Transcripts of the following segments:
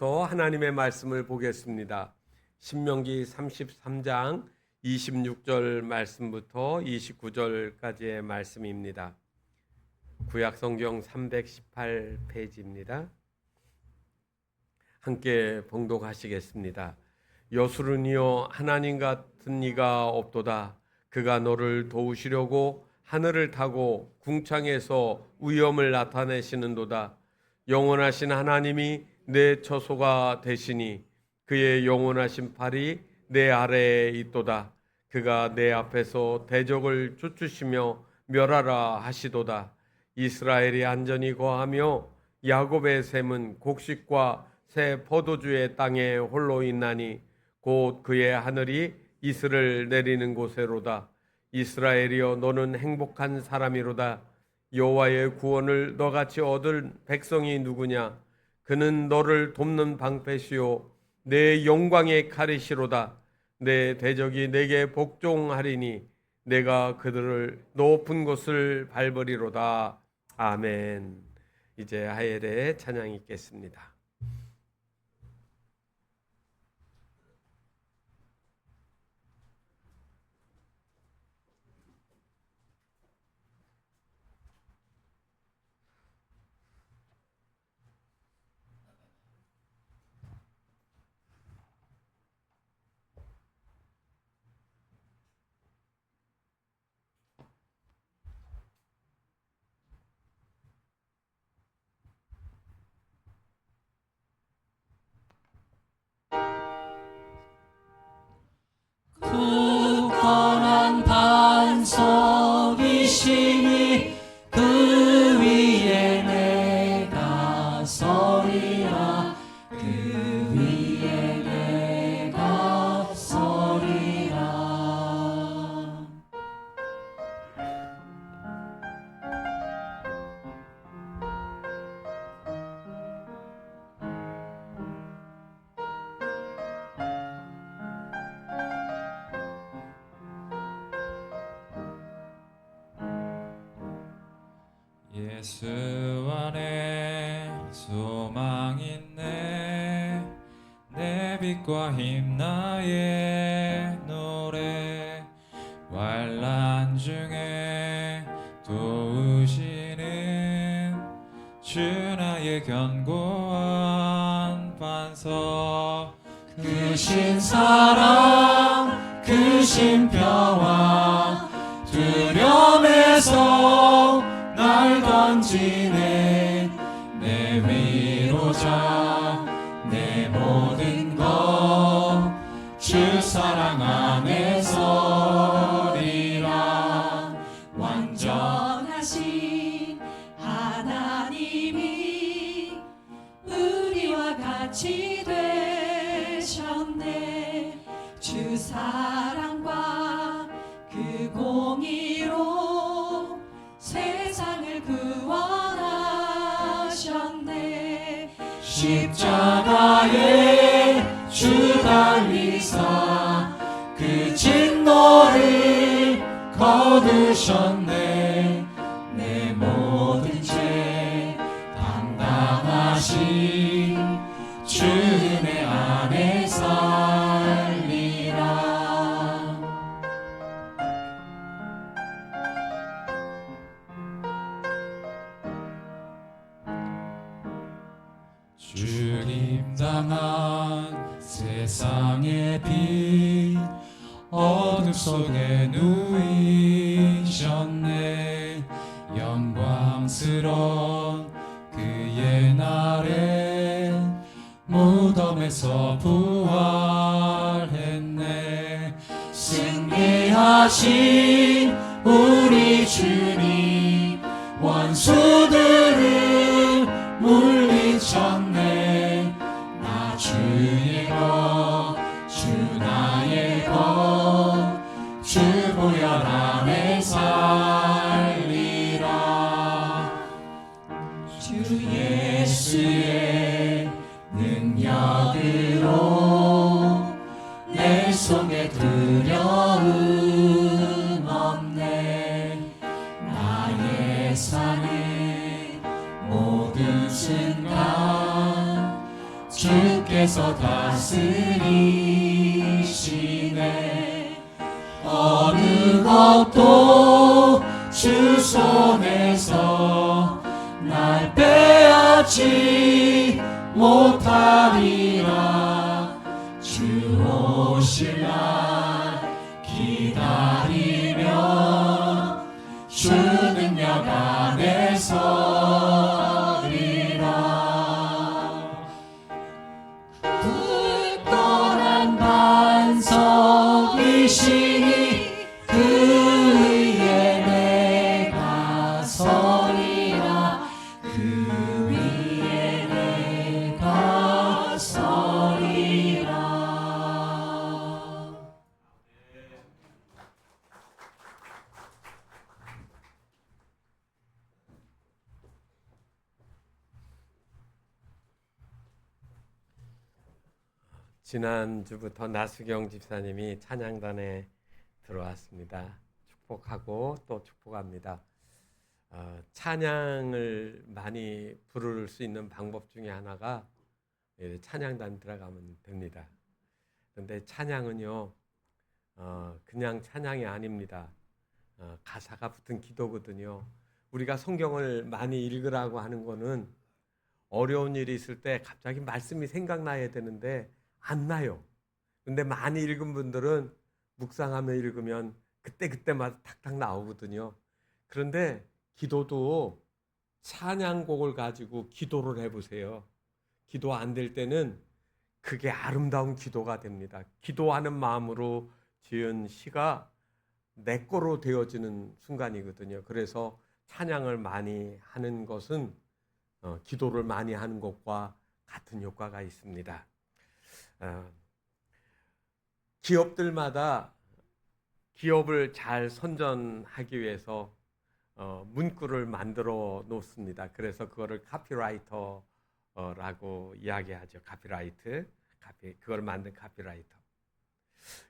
또 하나님의 말씀을 보겠습니다. 신명기 33장 26절 말씀부터 29절까지의 말씀입니다. 구약성경 318페이지입니다. 함께 봉독하시겠습니다. 여수르니여 하나님 같은 이가 없도다. 그가 너를 도우시려고 하늘을 타고 궁창에서 위엄을 나타내시는도다. 영원하신 하나님이 내 처소가 되시니 그의 영원하신 팔이 내 아래에 있도다. 그가 내 앞에서 대적을 쫓으시며 멸하라 하시도다. 이스라엘이 안전히 거하며 야곱의 샘은 곡식과 새 포도주의 땅에 홀로 있나니 곧 그의 하늘이 이슬을 내리는 곳에로다. 이스라엘이여 너는 행복한 사람이로다. 여호와의 구원을 너같이 얻을 백성이 누구냐? 그는 너를 돕는 방패시요 내 영광의 칼이시로다. 내 대적이 내게 복종하리니 내가 그들을 높은 곳을 밟으리로다. 아멘. 이제 하엘의 찬양이 있겠습니다. 굳건한 반석이시니 그 위에 내가 서리라. 그 위에 내가 서리라. 예수 안에 소망 있네. 내 빛과 힘 나의 노래. 환난 중에 도우시는 주 나의 견고한 반석. 크신 사랑 크신 평화 두려움에서 날 던지네. 내 위로자 내 모든 것 주 사랑 안에 서리라. 완전하신 하나님이 우리와 같이 되셨네. 주 사랑과 그 공의로 세상을 구원하셨네. 십자가에 주 달리사 그 진노를 거두셨네. 내 모든 죄 담당하신 주 은혜 안에 살리라. 죽임당한 세상의 빛 어둠 속에 누이셨네. 영광스러운 그의 날에 무덤에서 부활했네. 승리하신 우리 주님 원수들을 물리쳤네. 나 주의 것 주 나의 것 주 보혈 안에 살리라. 주 예수의 능력으로 내 속에 두려움 없네. 나의 삶의 모든 순간 주 주께서 다스리시네. 어느 것도 주 손에서 날 빼앗지 못하리라. 주 오실 날 기다리며 주 능력 안에 서리라. 굳건한 반석이시니 그 위에 내가 서리라. 그 위에 내가 서리라. 지난주부터 나수경 집사님이 찬양단에 들어왔습니다. 축복하고 또 축복합니다. 찬양을 많이 부를 수 있는 방법 중에 하나가 찬양단 들어가면 됩니다. 그런데 찬양은요, 그냥 찬양이 아닙니다. 가사가 붙은 기도거든요. 우리가 성경을 많이 읽으라고 하는 거는 어려운 일이 있을 때 갑자기 말씀이 생각나야 되는데 안 나요. 근데 많이 읽은 분들은 묵상하며 읽으면 그때마다 탁탁 나오거든요. 그런데 기도도 찬양곡을 가지고 기도를 해보세요. 기도 안 될 때는 그게 아름다운 기도가 됩니다. 기도하는 마음으로 지은 시가 내 거로 되어지는 순간이거든요. 그래서 찬양을 많이 하는 것은 기도를 많이 하는 것과 같은 효과가 있습니다. 기업들마다 기업을 잘 선전하기 위해서 문구를 만들어 놓습니다. 그래서 그거를 카피라이터라고 이야기하죠. 그걸 만든 카피라이터.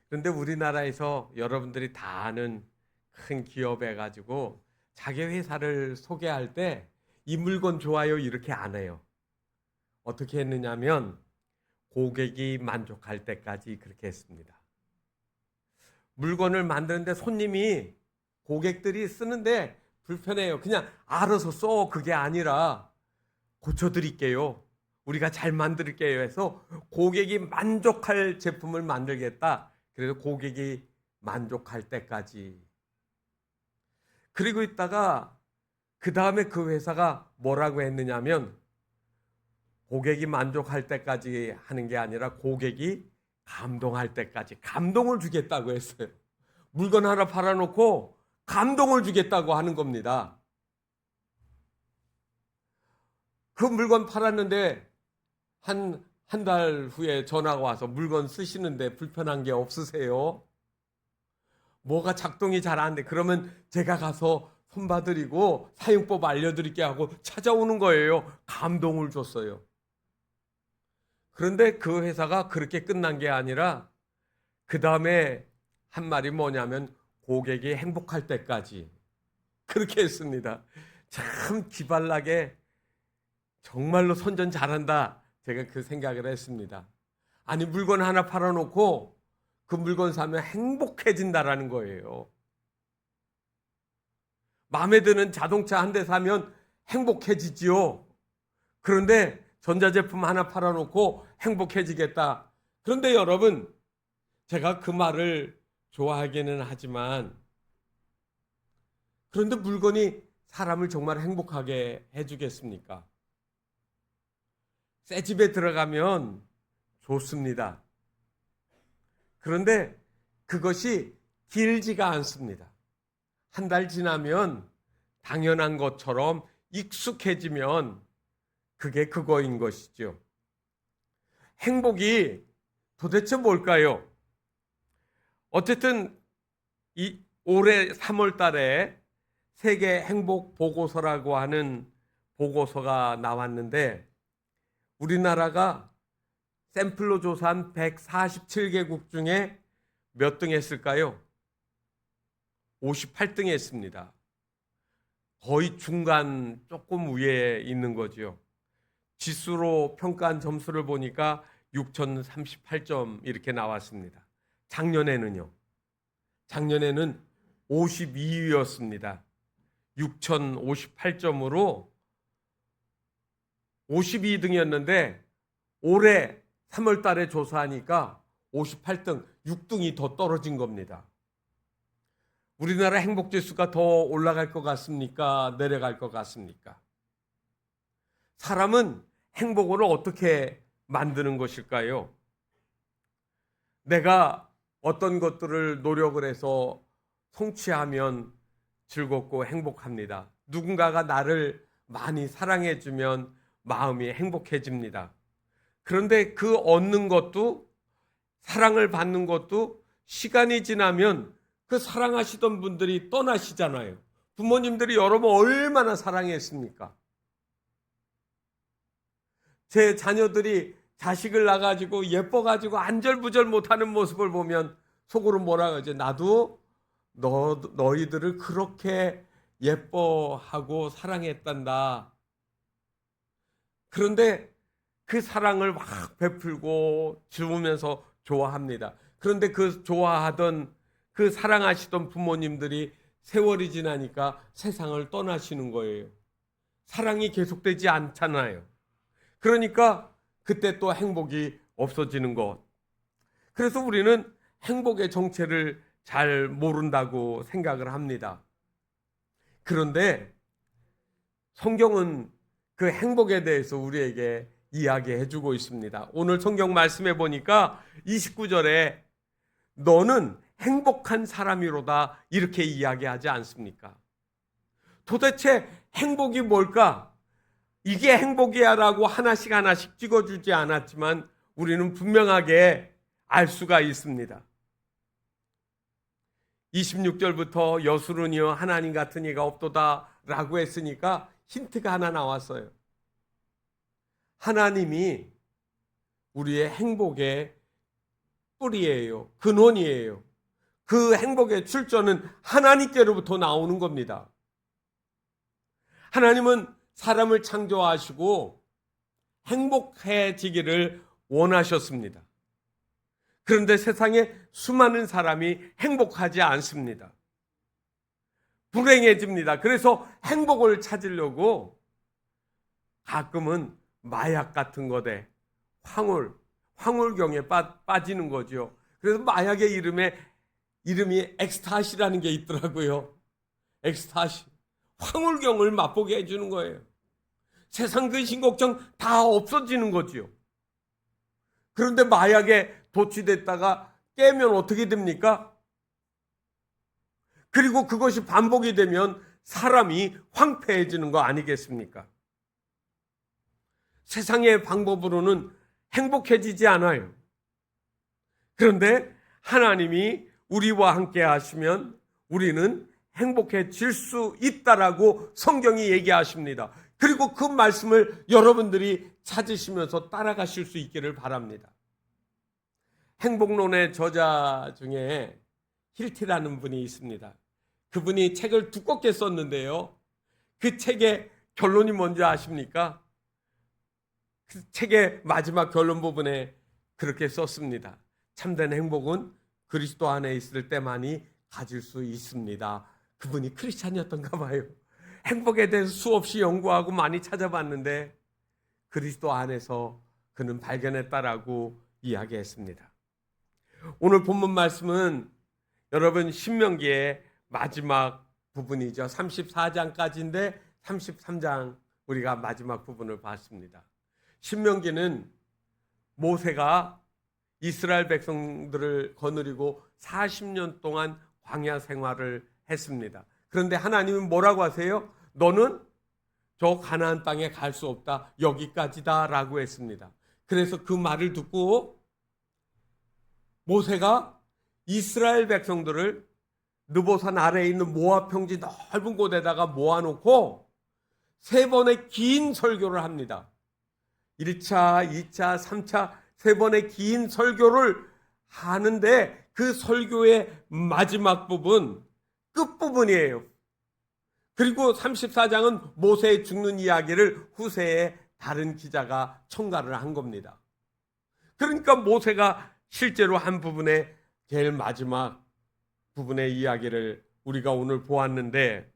그런데 우리나라에서 여러분들이 다 아는 큰 기업에 가지고 자기 회사를 소개할 때 이 물건 좋아요 이렇게 안 해요. 어떻게 했느냐면 고객이 만족할 때까지 그렇게 했습니다. 물건을 만드는데 고객들이 쓰는데 불편해요. 그냥 알아서 써. 그게 아니라 고쳐드릴게요. 우리가 잘 만들게요 해서 고객이 만족할 제품을 만들겠다. 그래서 고객이 만족할 때까지. 그리고 있다가 그 다음에 그 회사가 뭐라고 했느냐면 고객이 만족할 때까지 하는 게 아니라 고객이 감동할 때까지 감동을 주겠다고 했어요. 물건 하나 팔아놓고 감동을 주겠다고 하는 겁니다. 그 물건 팔았는데 한 달 후에 전화가 와서 물건 쓰시는데 불편한 게 없으세요? 뭐가 작동이 잘 안 돼. 그러면 제가 가서 손봐드리고 사용법 알려드릴게 하고 찾아오는 거예요. 감동을 줬어요. 그런데 그 회사가 그렇게 끝난 게 아니라 그 다음에 한 말이 뭐냐면 고객이 행복할 때까지 그렇게 했습니다. 참 기발나게 정말로 선전 잘한다. 제가 그 생각을 했습니다. 아니 물건 하나 팔아놓고 그 물건 사면 행복해진다라는 거예요. 마음에 드는 자동차 한 대 사면 행복해지지요. 그런데 전자제품 하나 팔아놓고 행복해지겠다. 그런데 여러분, 제가 그 말을 좋아하기는 하지만 그런데 물건이 사람을 정말 행복하게 해주겠습니까? 새 집에 들어가면 좋습니다. 그런데 그것이 길지가 않습니다. 한 달 지나면 당연한 것처럼 익숙해지면 그게 그거인 것이죠. 행복이 도대체 뭘까요? 어쨌든 올해 3월 달에 세계 행복 보고서라고 하는 보고서가 나왔는데 우리나라가 샘플로 조사한 147개국 중에 몇 등 했을까요? 58등 했습니다. 거의 중간 조금 위에 있는 거죠. 지수로 평가한 점수를 보니까 6,038점 이렇게 나왔습니다. 작년에는 52위였습니다. 6,058점으로 52등이었는데 올해 3월 달에 조사하니까 58등, 6등이 더 떨어진 겁니다. 우리나라 행복지수가 더 올라갈 것 같습니까? 내려갈 것 같습니까? 사람은 행복을 어떻게 만드는 것일까요? 내가 어떤 것들을 노력을 해서 성취하면 즐겁고 행복합니다. 누군가가 나를 많이 사랑해주면 마음이 행복해집니다. 그런데 그 얻는 것도, 사랑을 받는 것도 시간이 지나면 그 사랑하시던 분들이 떠나시잖아요. 부모님들이 여러분 얼마나 사랑했습니까? 제 자녀들이 자식을 낳아가지고 예뻐가지고 안절부절 못하는 모습을 보면 속으로 뭐라 그러지? 나도 너희들을 그렇게 예뻐하고 사랑했단다. 그런데 그 사랑을 막 베풀고 주면서 좋아합니다. 그런데 그 좋아하던 그 사랑하시던 부모님들이 세월이 지나니까 세상을 떠나시는 거예요. 사랑이 계속되지 않잖아요. 그러니까 그때 또 행복이 없어지는 것. 그래서 우리는 행복의 정체를 잘 모른다고 생각을 합니다. 그런데 성경은 그 행복에 대해서 우리에게 이야기해 주고 있습니다. 오늘 성경 말씀해 보니까 29절에 너는 행복한 사람이로다 이렇게 이야기하지 않습니까? 도대체 행복이 뭘까? 이게 행복이야 라고 하나씩 하나씩 찍어주지 않았지만 우리는 분명하게 알 수가 있습니다. 26절부터 여수르니여 하나님 같은 이가 없도다 라고 했으니까 힌트가 하나 나왔어요. 하나님이 우리의 행복의 뿌리예요. 근원이에요. 그 행복의 출처는 하나님께로부터 나오는 겁니다. 하나님은 사람을 창조하시고 행복해지기를 원하셨습니다. 그런데 세상에 수많은 사람이 행복하지 않습니다. 불행해집니다. 그래서 행복을 찾으려고 가끔은 마약 같은 것에 황홀경에 빠지는 거죠. 그래서 마약의 이름이 엑스타시라는 게 있더라고요. 엑스타시. 황홀경을 맛보게 해주는 거예요. 세상 근심 걱정 다 없어지는 거지요. 그런데 마약에 도취됐다가 깨면 어떻게 됩니까? 그리고 그것이 반복이 되면 사람이 황폐해지는 거 아니겠습니까? 세상의 방법으로는 행복해지지 않아요. 그런데 하나님이 우리와 함께 하시면 우리는 행복해질 수 있다라고 성경이 얘기하십니다. 그리고 그 말씀을 여러분들이 찾으시면서 따라가실 수 있기를 바랍니다. 행복론의 저자 중에 힐티라는 분이 있습니다. 그분이 책을 두껍게 썼는데요. 그 책의 결론이 뭔지 아십니까? 그 책의 마지막 결론 부분에 그렇게 썼습니다. 참된 행복은 그리스도 안에 있을 때만이 가질 수 있습니다. 그분이 크리스찬이었던가 봐요. 행복에 대해서 수없이 연구하고 많이 찾아봤는데 그리스도 안에서 그는 발견했다라고 이야기했습니다. 오늘 본문 말씀은 여러분 신명기의 마지막 부분이죠. 34장까지인데 33장 우리가 마지막 부분을 봤습니다. 신명기는 모세가 이스라엘 백성들을 거느리고 40년 동안 광야 생활을 했습니다. 그런데 하나님은 뭐라고 하세요? 너는 저 가나안 땅에 갈 수 없다. 여기까지다 라고 했습니다. 그래서 그 말을 듣고 모세가 이스라엘 백성들을 느보산 아래에 있는 모압 평지 넓은 곳에다가 모아놓고 3번의 긴 설교를 합니다. 1차, 2차, 3차 3번의 긴 설교를 하는데 그 설교의 마지막 부분, 끝부분이에요. 그리고 34장은 모세의 죽는 이야기를 후세에 다른 기자가 첨가를 한 겁니다. 그러니까 모세가 실제로 한 부분의 제일 마지막 부분의 이야기를 우리가 오늘 보았는데,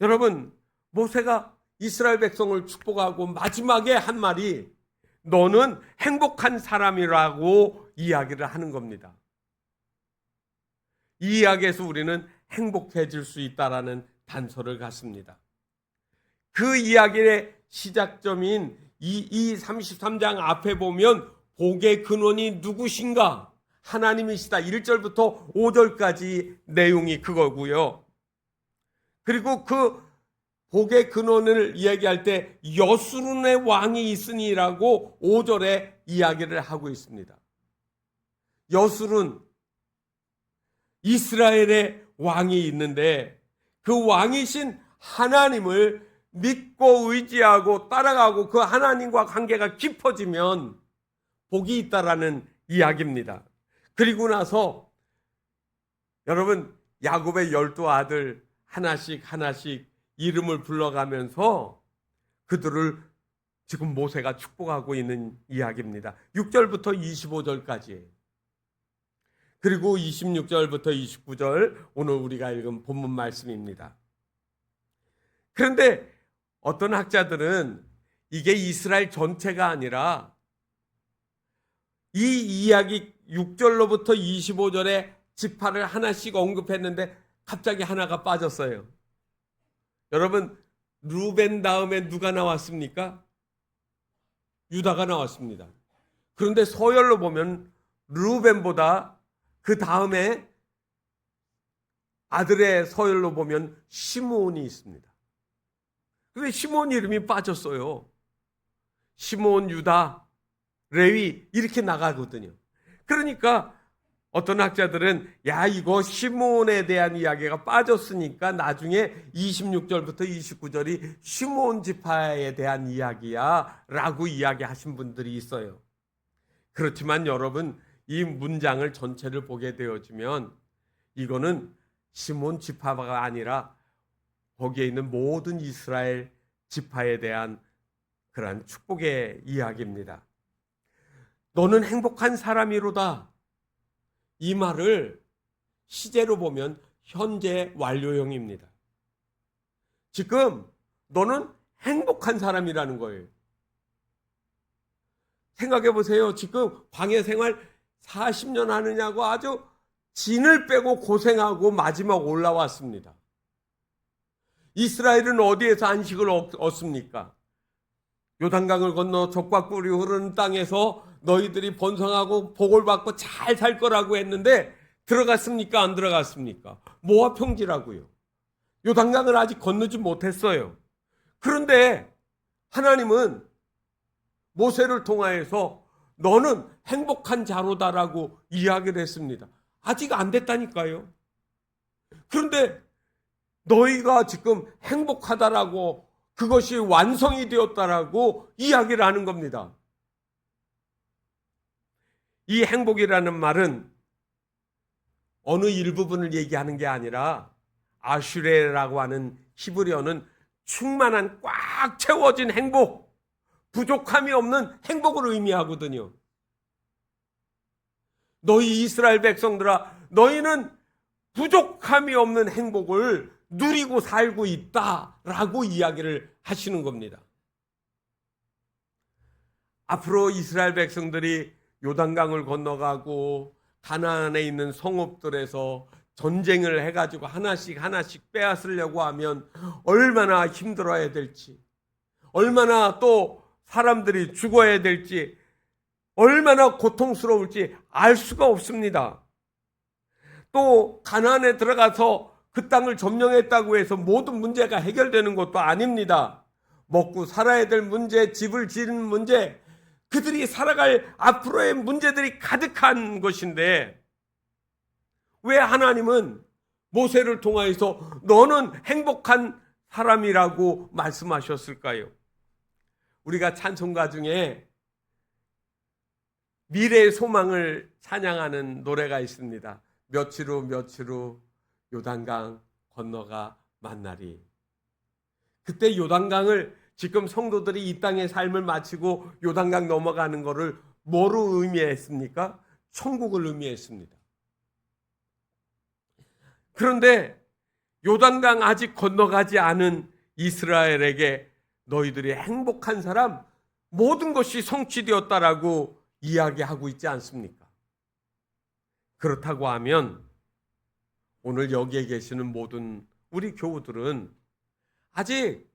여러분, 모세가 이스라엘 백성을 축복하고 마지막에 한 말이 너는 행복한 사람이라고 이야기를 하는 겁니다. 이 이야기에서 우리는 행복해질 수 있다라는 단서를 갖습니다. 그 이야기의 시작점인 이 33장 앞에 보면 복의 근원이 누구신가? 하나님이시다. 1절부터 5절까지 내용이 그거고요. 그리고 그 복의 근원을 이야기할 때 여수론의 왕이 있으니라고 5절에 이야기를 하고 있습니다. 여수론, 이스라엘의 왕이 있는데 그 왕이신 하나님을 믿고 의지하고 따라가고 그 하나님과 관계가 깊어지면 복이 있다라는 이야기입니다. 그리고 나서 여러분, 야곱의 12아들 하나씩 이름을 불러가면서 그들을 지금 모세가 축복하고 있는 이야기입니다. 6절부터 25절까지. 그리고 26절부터 29절, 오늘 우리가 읽은 본문 말씀입니다. 그런데 어떤 학자들은 이게 이스라엘 전체가 아니라 이 이야기 6절로부터 25절에 지파를 하나씩 언급했는데 갑자기 하나가 빠졌어요. 여러분, 루벤 다음에 누가 나왔습니까? 유다가 나왔습니다. 그런데 서열로 보면 루벤보다 그 다음에 아들의 서열로 보면 시므온이 있습니다. 근데 시므온 이름이 빠졌어요. 시므온, 유다, 레위 이렇게 나가거든요. 그러니까 어떤 학자들은 이거 시므온에 대한 이야기가 빠졌으니까 나중에 26절부터 29절이 시므온 지파에 대한 이야기야 라고 이야기하신 분들이 있어요. 그렇지만 여러분, 이 문장을 전체를 보게 되어지면 이거는 시므온 지파가 아니라 거기에 있는 모든 이스라엘 지파에 대한 그러한 축복의 이야기입니다. 너는 행복한 사람이로다. 이 말을 시제로 보면 현재 완료형입니다. 지금 너는 행복한 사람이라는 거예요. 생각해 보세요. 지금 광야 생활 40년 하느냐고 아주 진을 빼고 고생하고 마지막 올라왔습니다. 이스라엘은 어디에서 안식을 얻습니까? 요단강을 건너 젖과 꿀이 흐르는 땅에서 너희들이 번성하고 복을 받고 잘 살 거라고 했는데 들어갔습니까? 안 들어갔습니까? 모압 평지라고요. 요단강을 아직 건너지 못했어요. 그런데 하나님은 모세를 통하여서 너는 행복한 자로다라고 이야기를 했습니다. 아직 안 됐다니까요. 그런데 너희가 지금 행복하다라고, 그것이 완성이 되었다라고 이야기를 하는 겁니다. 이 행복이라는 말은 어느 일부분을 얘기하는 게 아니라 아슈레라고 하는 히브리어는 충만한 꽉 채워진 행복, 부족함이 없는 행복을 의미하거든요. 너희 이스라엘 백성들아, 너희는 부족함이 없는 행복을 누리고 살고 있다라고 이야기를 하시는 겁니다. 앞으로 이스라엘 백성들이 요단강을 건너가고 가나안에 있는 성읍들에서 전쟁을 해가지고 하나씩 빼앗으려고 하면 얼마나 힘들어야 될지, 얼마나 또 사람들이 죽어야 될지, 얼마나 고통스러울지 알 수가 없습니다. 또 가나안에 들어가서 그 땅을 점령했다고 해서 모든 문제가 해결되는 것도 아닙니다. 먹고 살아야 될 문제, 집을 지은 문제, 그들이 살아갈 앞으로의 문제들이 가득한 것인데 왜 하나님은 모세를 통하여서 너는 행복한 사람이라고 말씀하셨을까요? 우리가 찬송가 중에 미래의 소망을 찬양하는 노래가 있습니다. 며칠 후 요단강 건너가 만나리. 그때 요단강을 지금 성도들이 이 땅의 삶을 마치고 요단강 넘어가는 것을 뭐를 의미했습니까? 천국을 의미했습니다. 그런데 요단강 아직 건너가지 않은 이스라엘에게 너희들이 행복한 사람, 모든 것이 성취되었다라고 이야기하고 있지 않습니까? 그렇다고 하면 오늘 여기에 계시는 모든 우리 교우들은 아직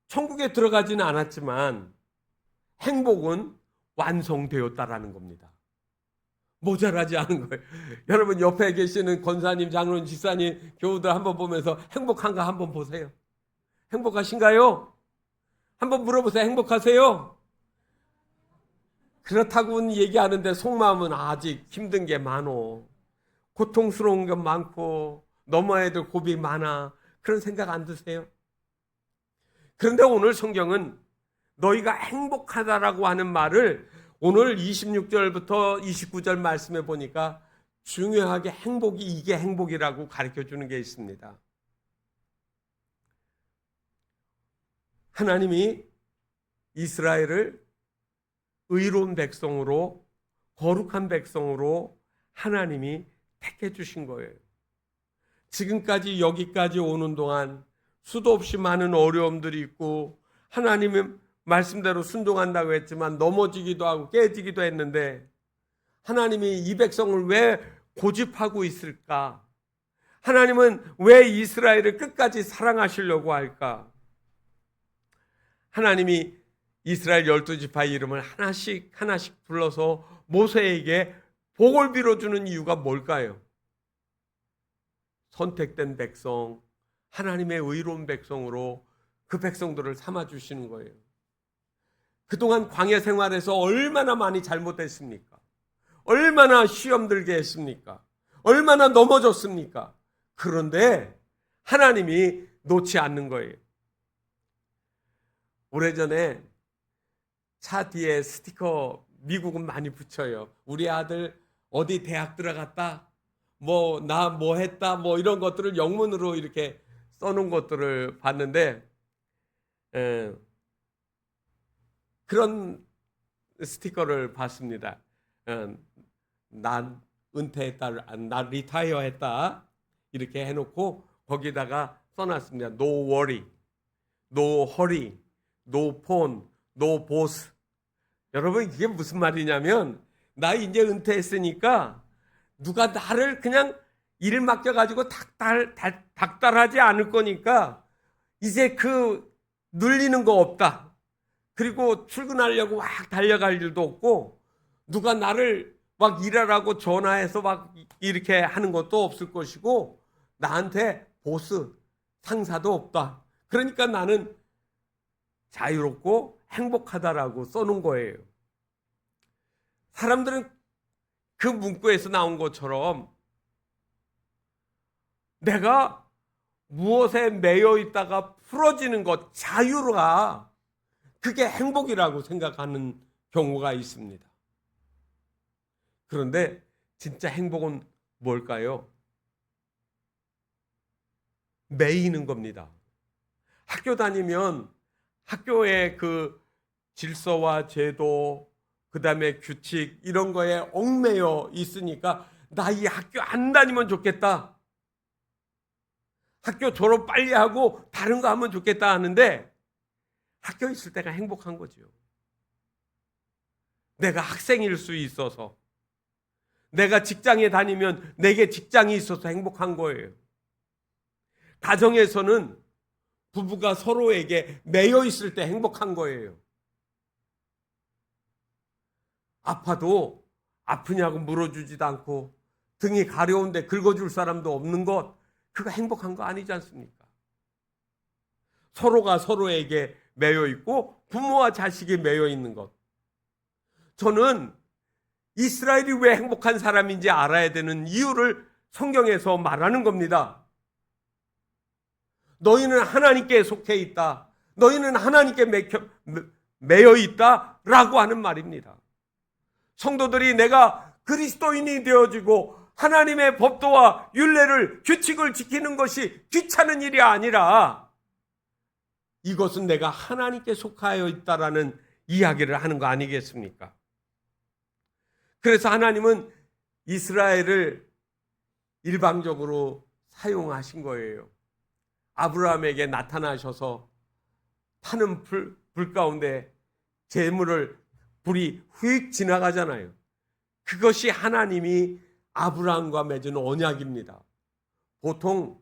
천국에 들어가지는 않았지만 행복은 완성되었다라는 겁니다. 모자라지 않은 거예요. 여러분 옆에 계시는 권사님, 장로님, 집사님, 교우들 한번 보면서 행복한가 한번 보세요. 행복하신가요? 한번 물어보세요. 행복하세요? 그렇다고는 얘기하는데 속마음은 아직 힘든 게 많어. 고통스러운 게 많고 넘어야 될 고비 많아. 그런 생각 안 드세요? 그런데 오늘 성경은 너희가 행복하다라고 하는 말을 오늘 26절부터 29절 말씀해 보니까 중요하게 행복이 이게 행복이라고 가르쳐 주는 게 있습니다. 하나님이 이스라엘을 의로운 백성으로, 거룩한 백성으로 하나님이 택해 주신 거예요. 지금까지 여기까지 오는 동안 수도 없이 많은 어려움들이 있고 하나님의 말씀대로 순종한다고 했지만 넘어지기도 하고 깨지기도 했는데 하나님이 이 백성을 왜 고집하고 있을까? 하나님은 왜 이스라엘을 끝까지 사랑하시려고 할까? 하나님이 이스라엘 12지파의 이름을 하나씩 하나씩 불러서 모세에게 복을 빌어주는 이유가 뭘까요? 선택된 백성, 하나님의 의로운 백성으로 그 백성들을 삼아주시는 거예요. 그동안 광야 생활에서 얼마나 많이 잘못했습니까? 얼마나 시험 들게 했습니까? 얼마나 넘어졌습니까? 그런데 하나님이 놓지 않는 거예요. 오래전에 차 뒤에 스티커 미국은 많이 붙여요. 우리 아들 어디 대학 들어갔다, 나 뭐 했다, 이런 것들을 영문으로 이렇게 써놓은 것들을 봤는데 그런 스티커를 봤습니다. 난 은퇴했다, 난 리타이어 했다 이렇게 해놓고 거기다가 써놨습니다. No worry, no hurry, no phone, no boss. 여러분 이게 무슨 말이냐면 나 이제 은퇴했으니까 누가 나를 그냥 일 맡겨가지고 닥달하지 않을 거니까 이제 그 눌리는 거 없다. 그리고 출근하려고 막 달려갈 일도 없고 누가 나를 막 일하라고 전화해서 막 이렇게 하는 것도 없을 것이고 나한테 보스, 상사도 없다. 그러니까 나는 자유롭고 행복하다라고 써놓은 거예요. 사람들은 그 문구에서 나온 것처럼 내가 무엇에 매여 있다가 풀어지는 것, 자유가 그게 행복이라고 생각하는 경우가 있습니다. 그런데 진짜 행복은 뭘까요? 매이는 겁니다. 학교 다니면 학교의 그 질서와 제도, 그 다음에 규칙 이런 거에 얽매여 있으니까 나 이 학교 안 다니면 좋겠다. 학교 졸업 빨리 하고 다른 거 하면 좋겠다 하는데 학교에 있을 때가 행복한 거죠. 내가 학생일 수 있어서, 내가 직장에 다니면 내게 직장이 있어서 행복한 거예요. 가정에서는 부부가 서로에게 매여 있을 때 행복한 거예요. 아파도 아프냐고 물어주지도 않고 등이 가려운데 긁어줄 사람도 없는 것, 그거 행복한 거 아니지 않습니까? 서로가 서로에게 매여 있고 부모와 자식이 매여 있는 것. 저는 이스라엘이 왜 행복한 사람인지 알아야 되는 이유를 성경에서 말하는 겁니다. 너희는 하나님께 속해 있다. 너희는 하나님께 매여 있다라고 하는 말입니다. 성도들이 내가 그리스도인이 되어지고 하나님의 법도와 율례를, 규칙을 지키는 것이 귀찮은 일이 아니라 이것은 내가 하나님께 속하여 있다라는 이야기를 하는 거 아니겠습니까? 그래서 하나님은 이스라엘을 일방적으로 사용하신 거예요. 아브라함에게 나타나셔서 타는 불 가운데 재물을 불이 휙 지나가잖아요. 그것이 하나님이 아브라함과 맺은 언약입니다. 보통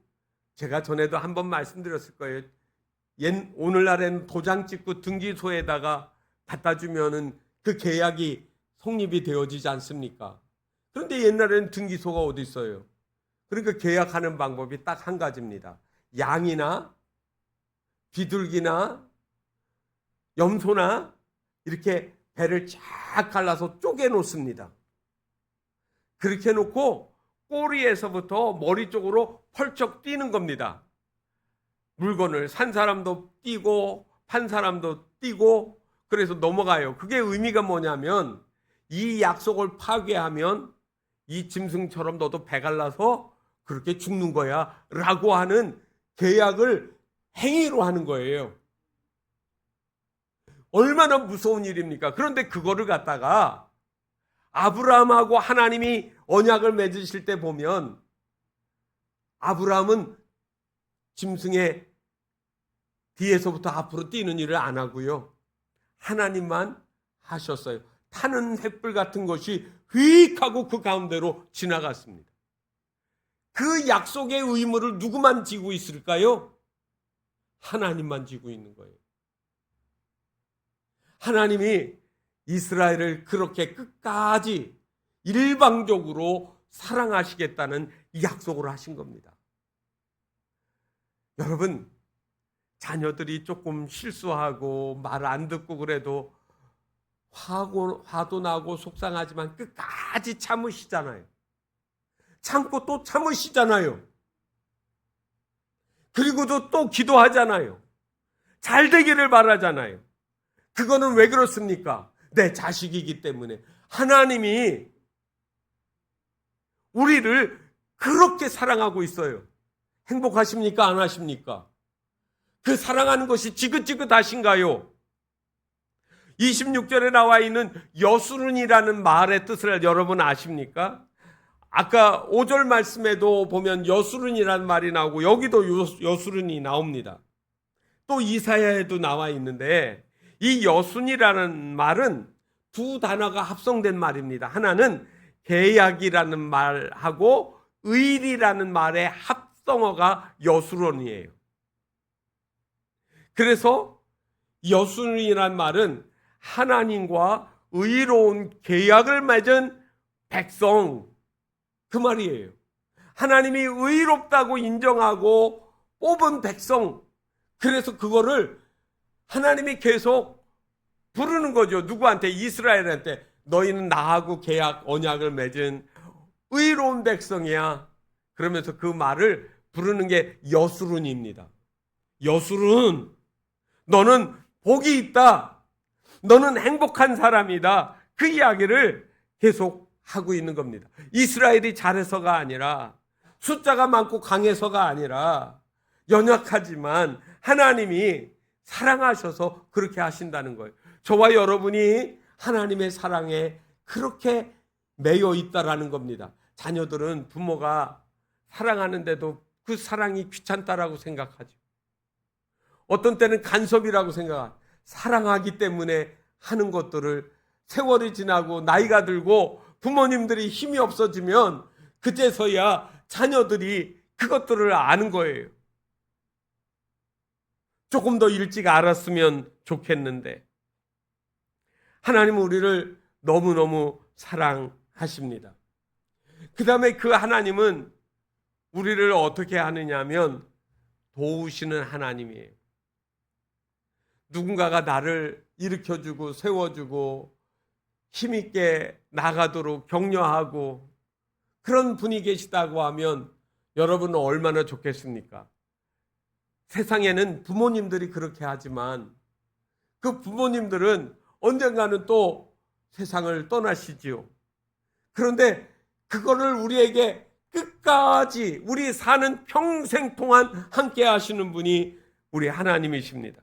제가 전에도 한번 말씀드렸을 거예요. 오늘날에는 도장 찍고 등기소에다가 갖다 주면은 그 계약이 성립이 되어지지 않습니까? 그런데 옛날에는 등기소가 어디 있어요? 그러니까 계약하는 방법이 딱 한 가지입니다. 양이나 비둘기나 염소나 이렇게 배를 쫙 갈라서 쪼개 놓습니다. 그렇게 놓고 꼬리에서부터 머리 쪽으로 펄쩍 뛰는 겁니다. 물건을 산 사람도 뛰고 판 사람도 뛰고 그래서 넘어가요. 그게 의미가 뭐냐면 이 약속을 파괴하면 이 짐승처럼 너도 배 갈라서 그렇게 죽는 거야 라고 하는 계약을 행위로 하는 거예요. 얼마나 무서운 일입니까? 그런데 그거를 갖다가 아브라함하고 하나님이 언약을 맺으실 때 보면 아브라함은 짐승의 뒤에서부터 앞으로 뛰는 일을 안 하고요. 하나님만 하셨어요. 타는 횃불 같은 것이 휙 하고 그 가운데로 지나갔습니다. 그 약속의 의무를 누구만 지고 있을까요? 하나님만 지고 있는 거예요. 하나님이 이스라엘을 그렇게 끝까지 일방적으로 사랑하시겠다는 약속을 하신 겁니다. 여러분, 자녀들이 조금 실수하고 말 안 듣고 그래도 화도 나고 속상하지만 끝까지 참으시잖아요. 참고 또 참으시잖아요. 그리고도 또 기도하잖아요. 잘 되기를 바라잖아요. 그거는 왜 그렇습니까? 내 자식이기 때문에. 하나님이 우리를 그렇게 사랑하고 있어요. 행복하십니까? 안 하십니까? 그 사랑하는 것이 지긋지긋하신가요? 26절에 나와 있는 여수른이라는 말의 뜻을 여러분 아십니까? 아까 5절 말씀에도 보면 여수른이라는 말이 나오고 여기도 여수른이 나옵니다. 또 이사야에도 나와 있는데 이 여순이라는 말은 두 단어가 합성된 말입니다. 하나는 계약이라는 말하고 의리라는 말의 합성어가 여수론이에요. 그래서 여순이라는 말은 하나님과 의로운 계약을 맺은 백성, 그 말이에요. 하나님이 의롭다고 인정하고 뽑은 백성, 그래서 그거를 하나님이 계속 부르는 거죠. 누구한테? 이스라엘한테. 너희는 나하고 계약, 언약을 맺은 의로운 백성이야. 그러면서 그 말을 부르는 게 여수른입니다. 여수른, 너는 복이 있다. 너는 행복한 사람이다. 그 이야기를 계속 하고 있는 겁니다. 이스라엘이 잘해서가 아니라, 숫자가 많고 강해서가 아니라, 연약하지만 하나님이 사랑하셔서 그렇게 하신다는 거예요. 저와 여러분이 하나님의 사랑에 그렇게 매여 있다라는 겁니다. 자녀들은 부모가 사랑하는데도 그 사랑이 귀찮다라고 생각하죠. 어떤 때는 간섭이라고 생각하죠. 사랑하기 때문에 하는 것들을 세월이 지나고 나이가 들고 부모님들이 힘이 없어지면 그제서야 자녀들이 그것들을 아는 거예요. 조금 더 일찍 알았으면 좋겠는데 하나님은 우리를 너무너무 사랑하십니다. 그 다음에 그 하나님은 우리를 어떻게 하느냐면 도우시는 하나님이에요. 누군가가 나를 일으켜주고 세워주고 힘있게 나가도록 격려하고 그런 분이 계시다고 하면 여러분은 얼마나 좋겠습니까? 세상에는 부모님들이 그렇게 하지만 그 부모님들은 언젠가는 또 세상을 떠나시지요. 그런데 그거를 우리에게 끝까지 우리 사는 평생 동안 함께 하시는 분이 우리 하나님이십니다.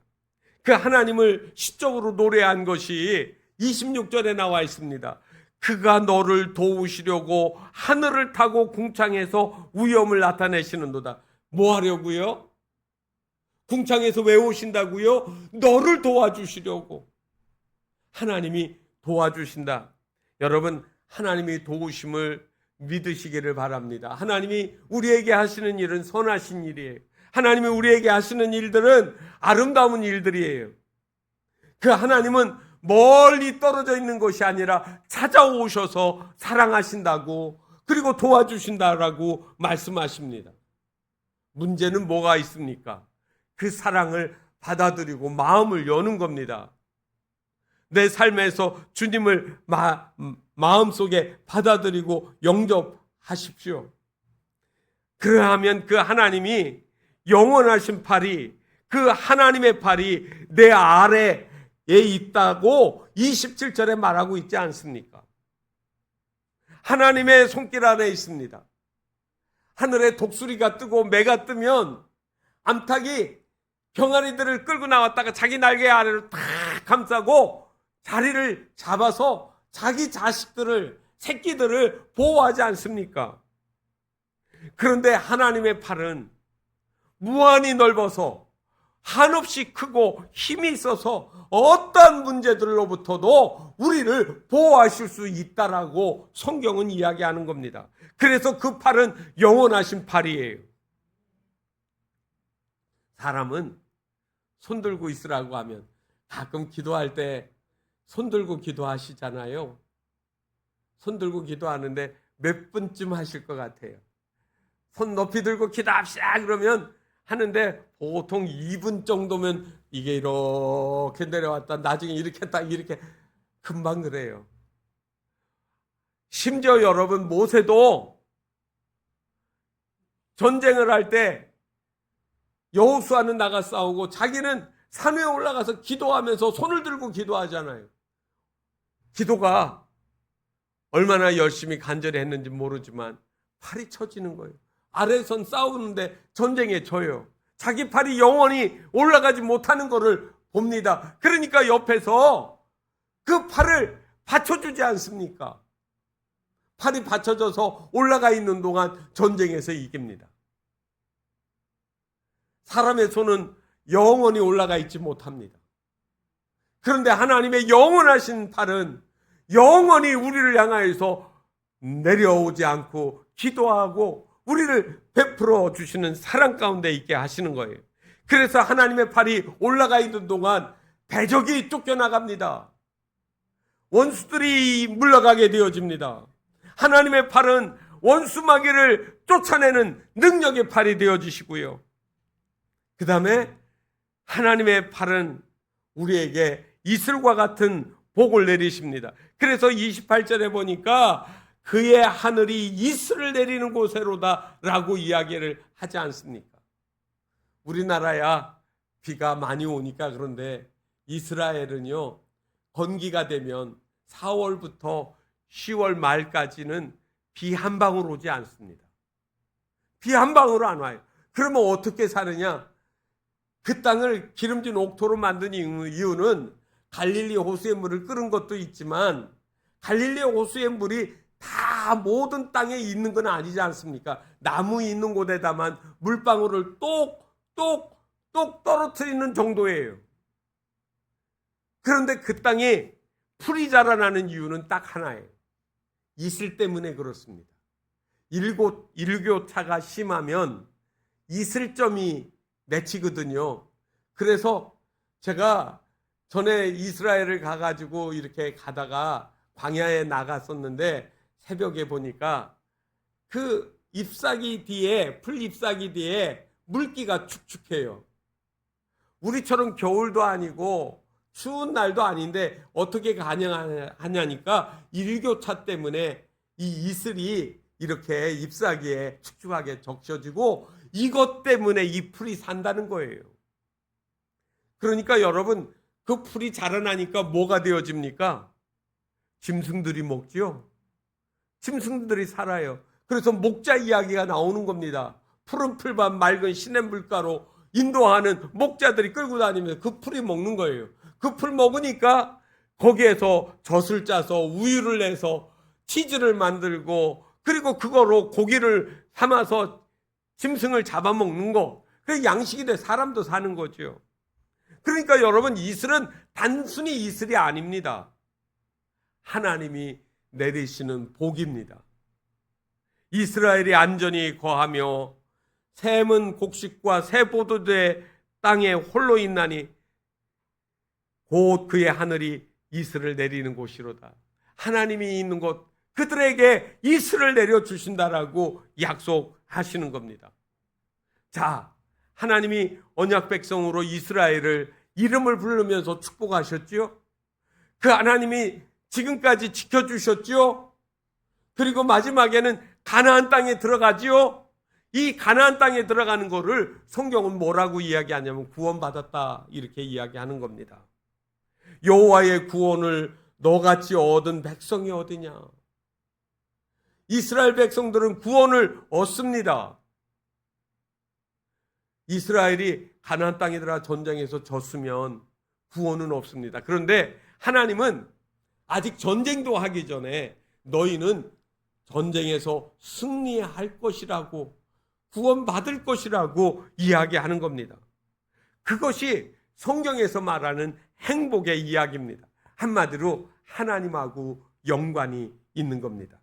그 하나님을 시적으로 노래한 것이 26절에 나와 있습니다. 그가 너를 도우시려고 하늘을 타고 궁창에서 위엄을 나타내시는도다. 뭐 하려고요? 궁창에서 왜 오신다고요? 너를 도와주시려고. 하나님이 도와주신다. 여러분, 하나님이 도우심을 믿으시기를 바랍니다. 하나님이 우리에게 하시는 일은 선하신 일이에요. 하나님이 우리에게 하시는 일들은 아름다운 일들이에요. 그 하나님은 멀리 떨어져 있는 것이 아니라 찾아오셔서 사랑하신다고, 그리고 도와주신다라고 말씀하십니다. 문제는 뭐가 있습니까? 그 사랑을 받아들이고 마음을 여는 겁니다. 내 삶에서 주님을 마음속에 받아들이고 영접하십시오. 그러하면 그 하나님이 영원하신 팔이, 그 하나님의 팔이 내 아래에 있다고 27절에 말하고 있지 않습니까? 하나님의 손길 아래 있습니다. 하늘에 독수리가 뜨고 매가 뜨면 암탉이 병아리들을 끌고 나왔다가 자기 날개 아래로 탁 감싸고 자리를 잡아서 자기 자식들을, 새끼들을 보호하지 않습니까? 그런데 하나님의 팔은 무한히 넓어서 한없이 크고 힘이 있어서 어떤 문제들로부터도 우리를 보호하실 수 있다라고 성경은 이야기하는 겁니다. 그래서 그 팔은 영원하신 팔이에요. 사람은 손 들고 있으라고 하면 가끔 기도할 때 손 들고 기도하시잖아요. 손 들고 기도하는데 몇 분쯤 하실 것 같아요? 손 높이 들고 기도합시다 그러면 하는데 보통 2분 정도면 이게 이렇게 내려왔다 나중에 이렇게 했다 이렇게 금방 그래요. 심지어 여러분, 모세도 전쟁을 할 때 여호수아는 나가 싸우고 자기는 산 위에 올라가서 기도하면서 손을 들고 기도하잖아요. 기도가 얼마나 열심히 간절히 했는지 모르지만 팔이 처지는 거예요. 아래선 싸우는데 전쟁에 져요. 자기 팔이 영원히 올라가지 못하는 것을 봅니다. 그러니까 옆에서 그 팔을 받쳐주지 않습니까? 팔이 받쳐져서 올라가 있는 동안 전쟁에서 이깁니다. 사람의 손은 영원히 올라가 있지 못합니다. 그런데 하나님의 영원하신 팔은 영원히 우리를 향하여서 내려오지 않고 기도하고 우리를 베풀어 주시는 사랑 가운데 있게 하시는 거예요. 그래서 하나님의 팔이 올라가 있는 동안 대적이 쫓겨나갑니다. 원수들이 물러가게 되어집니다. 하나님의 팔은 원수 마귀를 쫓아내는 능력의 팔이 되어주시고요. 그 다음에 하나님의 팔은 우리에게 이슬과 같은 복을 내리십니다. 그래서 28절에 보니까 그의 하늘이 이슬을 내리는 곳으로다 라고 이야기를 하지 않습니까? 우리나라야 비가 많이 오니까 그런데 이스라엘은요, 건기가 되면 4월부터 10월 말까지는 비 한 방울 오지 않습니다. 비 한 방울 안 와요. 그러면 어떻게 사느냐? 그 땅을 기름진 옥토로 만든 이유는 갈릴리 호수의 물을 끓은 것도 있지만 갈릴리 호수의 물이 다 모든 땅에 있는 건 아니지 않습니까? 나무 있는 곳에다만 물방울을 똑 떨어뜨리는 정도예요. 그런데 그 땅에 풀이 자라나는 이유는 딱 하나예요. 이슬 때문에 그렇습니다. 일교차가 심하면 이슬점이 맺히거든요. 그래서 제가 전에 이스라엘을 가가지고 이렇게 가다가 광야에 나갔었는데 새벽에 보니까 그 잎사귀 뒤에, 풀 잎사귀 뒤에 물기가 축축해요. 우리처럼 겨울도 아니고 추운 날도 아닌데 어떻게 가능하냐니까 일교차 때문에 이 이슬이 이렇게 잎사귀에 축축하게 적셔지고 이것 때문에 이 풀이 산다는 거예요. 그러니까 여러분, 그 풀이 자라나니까 뭐가 되어집니까? 짐승들이 먹지요. 짐승들이 살아요. 그래서 목자 이야기가 나오는 겁니다. 푸른 풀밭 맑은 시냇물가로 인도하는 목자들이 끌고 다니면서 그 풀이 먹는 거예요. 그 풀 먹으니까 거기에서 젖을 짜서 우유를 내서 치즈를 만들고 그리고 그거로 고기를 삼아서 짐승을 잡아먹는 거, 그게 양식이 돼 사람도 사는 거죠. 그러니까 여러분, 이슬은 단순히 이슬이 아닙니다. 하나님이 내리시는 복입니다. 이스라엘이 안전히 거하며 샘은 곡식과 새 포도주의 땅에 홀로 있나니 곧 그의 하늘이 이슬을 내리는 곳이로다. 하나님이 있는 곳, 그들에게 이슬을 내려주신다라고 약속하시는 겁니다. 자, 하나님이 언약 백성으로 이스라엘을 이름을 부르면서 축복하셨지요. 그 하나님이 지금까지 지켜주셨지요. 그리고 마지막에는 가나안 땅에 들어가지요. 이 가나안 땅에 들어가는 거를 성경은 뭐라고 이야기하냐면 구원받았다, 이렇게 이야기하는 겁니다. 여호와의 구원을 너같이 얻은 백성이 어디냐? 이스라엘 백성들은 구원을 얻습니다. 이스라엘이 가나안 땅에 들어가 전쟁에서 졌으면 구원은 없습니다. 그런데 하나님은 아직 전쟁도 하기 전에 너희는 전쟁에서 승리할 것이라고, 구원받을 것이라고 이야기하는 겁니다. 그것이 성경에서 말하는 행복의 이야기입니다. 한마디로 하나님하고 연관이 있는 겁니다.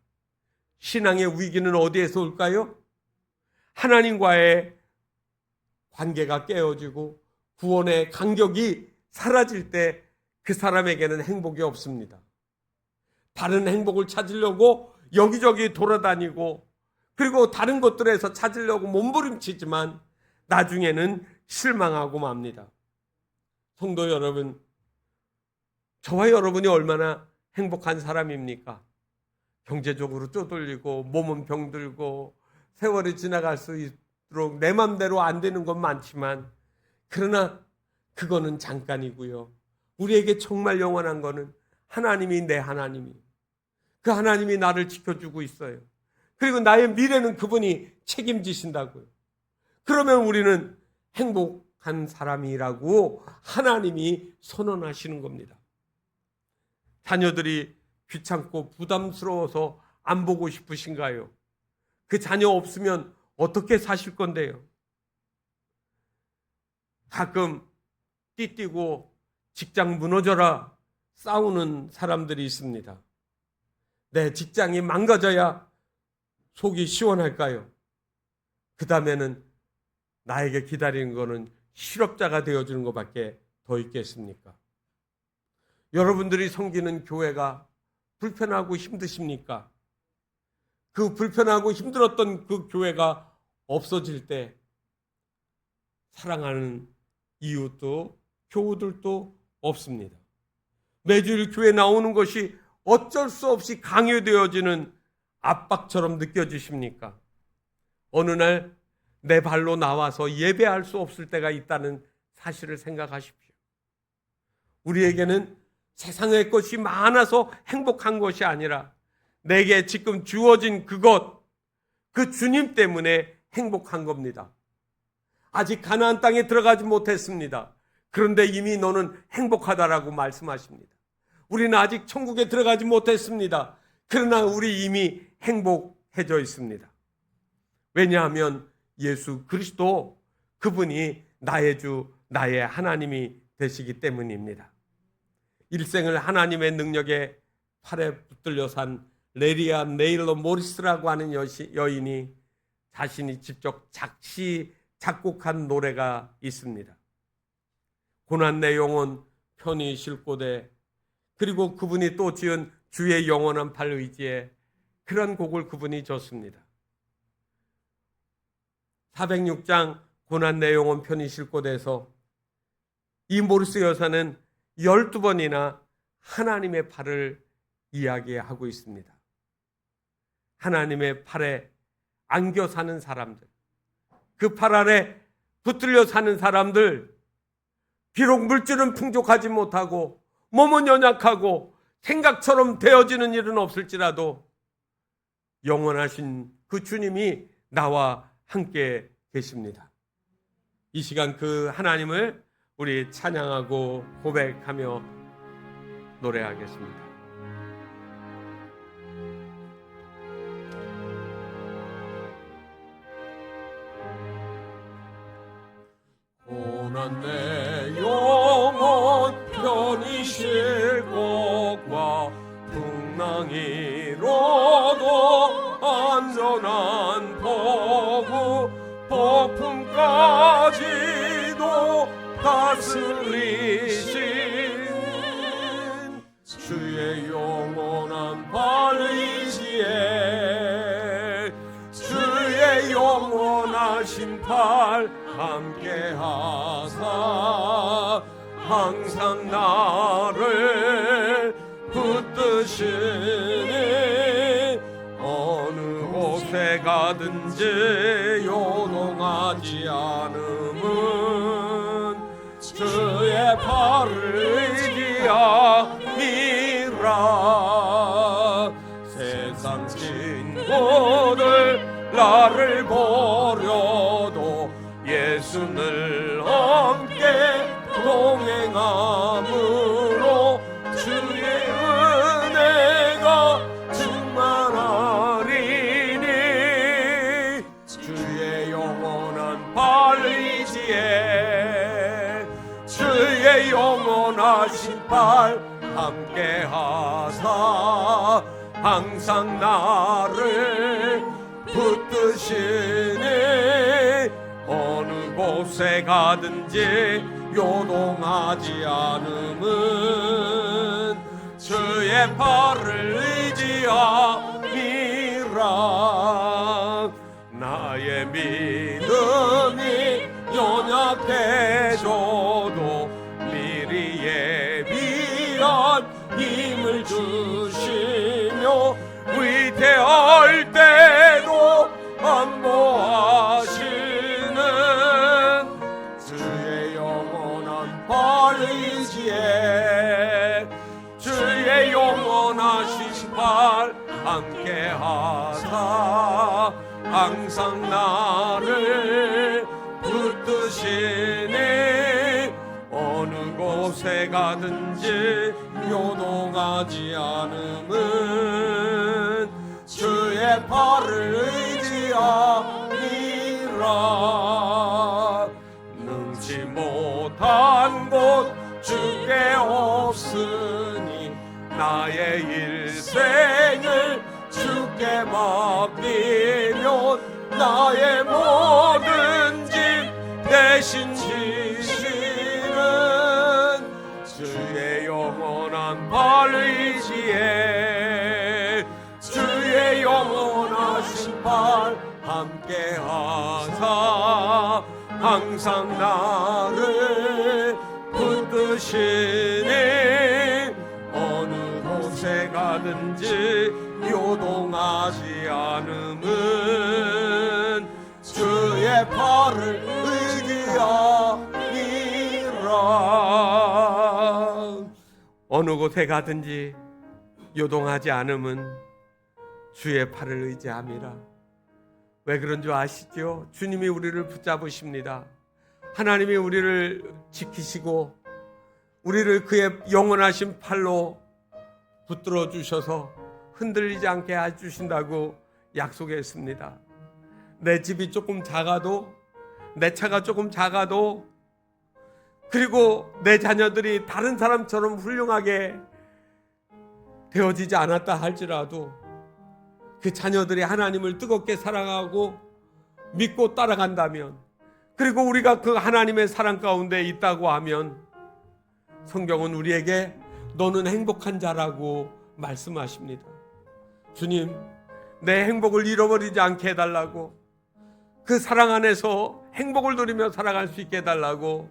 신앙의 위기는 어디에서 올까요? 하나님과의 관계가 깨어지고 구원의 간격이 사라질 때 그 사람에게는 행복이 없습니다. 다른 행복을 찾으려고 여기저기 돌아다니고 그리고 다른 것들에서 찾으려고 몸부림치지만 나중에는 실망하고 맙니다. 성도 여러분, 저와 여러분이 얼마나 행복한 사람입니까? 경제적으로 쪼들리고 몸은 병들고 세월이 지나갈 수 있도록 내 맘대로 안 되는 건 많지만, 그러나 그거는 잠깐이고요. 우리에게 정말 영원한 거는 하나님이, 내 하나님이, 그 하나님이 나를 지켜주고 있어요. 그리고 나의 미래는 그분이 책임지신다고요. 그러면 우리는 행복한 사람이라고 하나님이 선언하시는 겁니다. 자녀들이 귀찮고 부담스러워서 안 보고 싶으신가요? 그 자녀 없으면 어떻게 사실 건데요? 가끔 띠띠고 직장 무너져라 싸우는 사람들이 있습니다. 내 직장이 망가져야 속이 시원할까요? 그 다음에는 나에게 기다리는 거는 실업자가 되어주는 것밖에 더 있겠습니까? 여러분들이 섬기는 교회가 불편하고 힘드십니까? 그 불편하고 힘들었던 그 교회가 없어질 때 사랑하는 이웃도 교우들도 없습니다. 매주일 교회 나오는 것이 어쩔 수 없이 강요되어지는 압박처럼 느껴지십니까? 어느 날 내 발로 나와서 예배할 수 없을 때가 있다는 사실을 생각하십시오. 우리에게는 세상의 것이 많아서 행복한 것이 아니라 내게 지금 주어진 그것, 그 주님 때문에 행복한 겁니다. 아직 가나안 땅에 들어가지 못했습니다. 그런데 이미 너는 행복하다라고 말씀하십니다. 우리는 아직 천국에 들어가지 못했습니다. 그러나 우리 이미 행복해져 있습니다. 왜냐하면 예수 그리스도, 그분이 나의 주, 나의 하나님이 되시기 때문입니다. 일생을 하나님의 능력에 팔에 붙들려 산 레리아 네일러 모리스라고 하는 여인이 자신이 직접 작곡한 노래가 있습니다. 고난 내 영혼 편히 쉴 곳에, 그리고 그분이 또 지은 주의 영원한 팔 의지에, 그런 곡을 그분이 졌습니다. 406장 고난 내 영혼 편히 쉴 곳에서 이 모리스 여사는 12번이나 하나님의 팔을 이야기하고 있습니다. 하나님의 팔에 안겨 사는 사람들, 그 팔 아래 붙들려 사는 사람들, 비록 물질은 풍족하지 못하고 몸은 연약하고 생각처럼 되어지는 일은 없을지라도 영원하신 그 주님이 나와 함께 계십니다. 이 시간 그 하나님을 우리 찬양하고 고백하며 노래하겠습니다. 내 영혼 편히 쉴 곳과 풍랑이로도 안전한 포구 폭풍까지도 다스리신 주의 영원한 발의지에 주의 영원하신 팔 함께하사 항상 나를 붙드시니 어느 곳에 가든지 요동하지 않음은 주의 팔을 의지함이라. 세상 친구들 나를 버려도 예수를 함께 동행함으로 주의 은혜가 충만하리니 주의 영원한 발의지에 주의 영원하신 팔 함께하사 항상 나를 붙드시니 어느 곳에 가든지 요동하지 않음은 주의 팔을 의지함이라. 나의 믿음이 연약해져도 미리 예비한 힘을 주시며 위태할 때도 안보하시는 주의 영원한 발의지에 주의 영원하신 팔 함께하사 항상 나를 붙드시니 어느 곳에 가든지 요동하지 않음은 주의 팔을 의지함이라. 능치 못한 곳 주께 없으니 나의 일생을 주께 맡기면 나의 모든 짐 대신 지시는 주의 영원한 발의지에 주의 영원하신 팔 함께하사 항상 나를 붙드시니 어느 곳에 가든지 요동하지 않음은 주의 팔을 의지함이라. 어느 곳에 가든지 요동하지 않음은 주의 팔을 의지함이라. 왜 그런 줄 아시죠? 주님이 우리를 붙잡으십니다. 하나님이 우리를 지키시고 우리를 그의 영원하신 팔로 붙들어 주셔서 흔들리지 않게 해주신다고 약속했습니다. 내 집이 조금 작아도, 내 차가 조금 작아도, 그리고 내 자녀들이 다른 사람처럼 훌륭하게 되어지지 않았다 할지라도 그 자녀들이 하나님을 뜨겁게 사랑하고 믿고 따라간다면, 그리고 우리가 그 하나님의 사랑 가운데 있다고 하면 성경은 우리에게 너는 행복한 자라고 말씀하십니다. 주님, 내 행복을 잃어버리지 않게 해달라고, 그 사랑 안에서 행복을 누리며 살아갈 수 있게 해달라고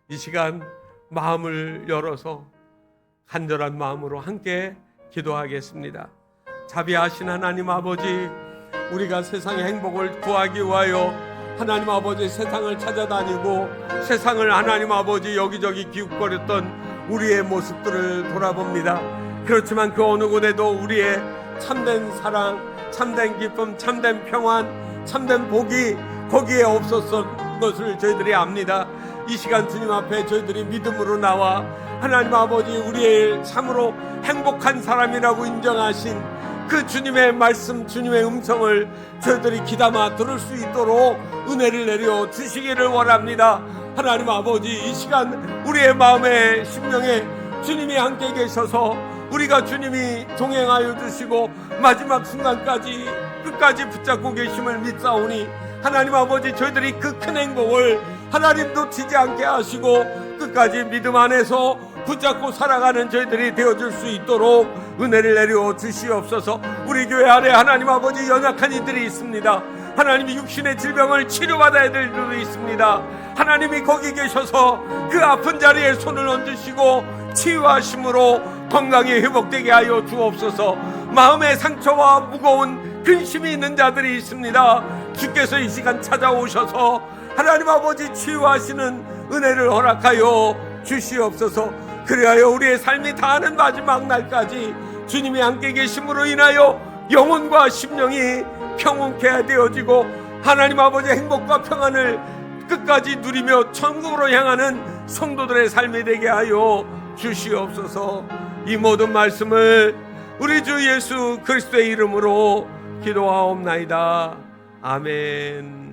이 시간 마음을 열어서 간절한 마음으로 함께 기도하겠습니다. 자비하신 하나님 아버지, 우리가 세상의 행복을 구하기 위하여 하나님 아버지 세상을 찾아다니고 세상을 하나님 아버지 여기저기 기웃거렸던 우리의 모습들을 돌아봅니다. 그렇지만 그 어느 곳에도 우리의 참된 사랑, 참된 기쁨, 참된 평안, 참된 복이 거기에 없었던 것을 저희들이 압니다. 이 시간 주님 앞에 저희들이 믿음으로 나와 하나님 아버지 우리의 참으로 행복한 사람이라고 인정하신 그 주님의 말씀, 주님의 음성을 저희들이 귀담아 들을 수 있도록 은혜를 내려 주시기를 원합니다. 하나님 아버지, 이 시간 우리의 마음에 심령에 주님이 함께 계셔서 우리가 주님이 동행하여 주시고 마지막 순간까지 끝까지 붙잡고 계심을 믿사오니 하나님 아버지, 저희들이 그 큰 행복을 하나님 놓치지 않게 하시고 끝까지 믿음 안에서 붙잡고 살아가는 저희들이 되어줄 수 있도록 은혜를 내려 주시옵소서. 우리 교회 안에 하나님 아버지, 연약한 이들이 있습니다. 하나님이 육신의 질병을 치료받아야 될 이들이 있습니다. 하나님이 거기 계셔서 그 아픈 자리에 손을 얹으시고 치유하심으로 건강이 회복되게 하여 주옵소서. 마음의 상처와 무거운 근심이 있는 자들이 있습니다. 주께서 이 시간 찾아오셔서 하나님 아버지 치유하시는 은혜를 허락하여 주시옵소서. 그리하여 우리의 삶이 다하는 마지막 날까지 주님이 함께 계심으로 인하여 영혼과 심령이 평온케 되어지고 하나님 아버지 행복과 평안을 끝까지 누리며 천국으로 향하는 성도들의 삶이 되게 하여 주시옵소서. 이 모든 말씀을 우리 주 예수 그리스도의 이름으로 기도하옵나이다. 아멘.